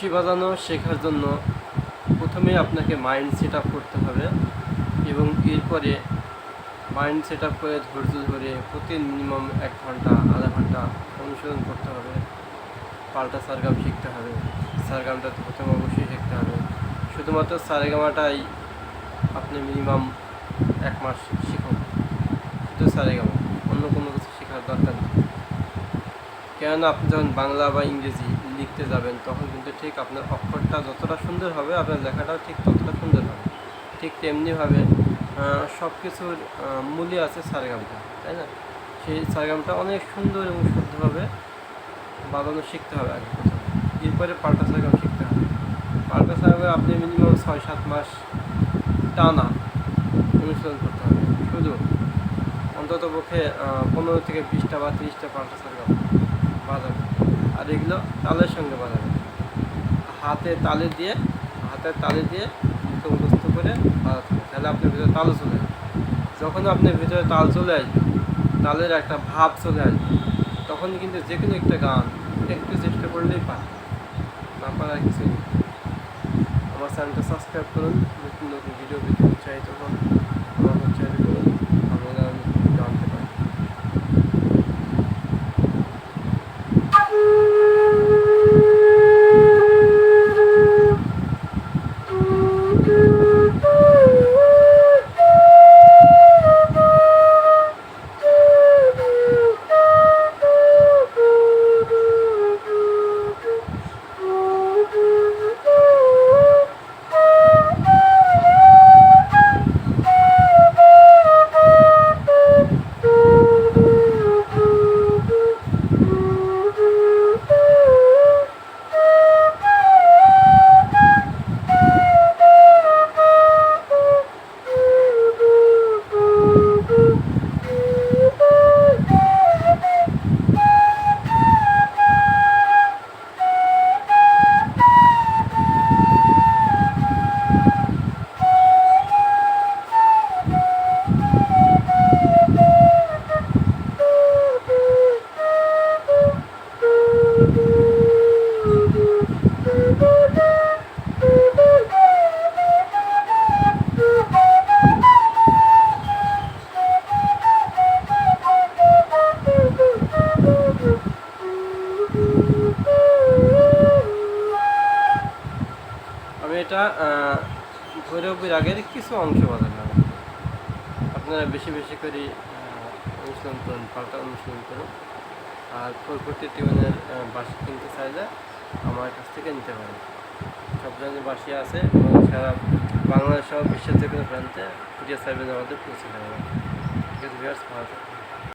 বাঁশি বাজানো শেখার জন্য প্রথমে আপনাকে মাইন্ড সেট আপ করতে হবে এবং এরপরে মাইন্ড সেট আপ করে ধৈর্য ধরে প্রতি মিনিমাম 1 ঘন্টা আধা ঘন্টা অনুশীলন করতে হবে। পাল্টা সারগাম শিখতে হবে। সারগামটা তো প্রথমে অবশ্যই শিখতে হবে। শুধুমাত্র সারেগামাটাই আপনি মিনিমাম 1 মাস শিখুন, শুধু সারেগামা, অন্য কোনো কিছু শেখার দরকার নেই। কেননা আপনি যখন বাংলা বা ইংরেজি লিখতে যাবেন তখন কিন্তু ঠিক আপনার অক্ষরটা যতটা সুন্দর হবে আপনার লেখাটাও ঠিক ততটা সুন্দর হবে। ঠিক তেমনিভাবে সব কিছুর মূল্য আছে সারেগামটা, তাই না? সেই সারেগামটা অনেক সুন্দর এবং শুদ্ধভাবে বাজানো শিখতে হবে আগে প্রথমে, এরপরে পাল্টা সারেগাম শিখতে হবে। পাল্টা সারেগামে আপনি মিনিমাম 6-7 মাস টানা অনুশীলন করতে হবে, শুধু অন্তত পক্ষে 15 থেকে 20টা বা 30টা পাল্টা সারেগাম বাজাবে। আর এগুলো তালের সঙ্গে বাজাবে, হাতের তালে দিয়ে মুখে মুখস্থ করে বাজাতে হবে। তাহলে আপনার ভিতরে তালও চলে আসবে। যখন আপনার ভিতরে তাল চলে আসবে, তালের একটা ভাব চলে আসবে, তখন কিন্তু যে কোনো একটা গান একটু চেষ্টা করলেই পারে, না পারার কিছুই নেই। আমার চ্যানেলটা সাবস্ক্রাইব করুন, নতুন নতুন ভিডিও পেতে উৎসাহিত হন, আমাকে উৎসাহিত করুন, আমরা জানতে পারি। আমি এটা ভৈরবের আগের কিছু অংশ বাজালাম। আপনারা বেশি বেশি করে অনুশীলন করুন, পাল্টা অনুশীলন করুন। আর পরবর্তী টিউনের বাঁশি কিনতে চাইলে আমার কাছ থেকে নিতে পারেন। সব ধরনের বাঁশি আছে এবং সারা বাংলাদেশ সহ বিশ্বের যে কোনো প্রান্তে কুরিয়ার সার্ভিস আমাদের পৌঁছে দেওয়া। ঠিক আছে ভিউয়ার্স, ভালো থাকবেন।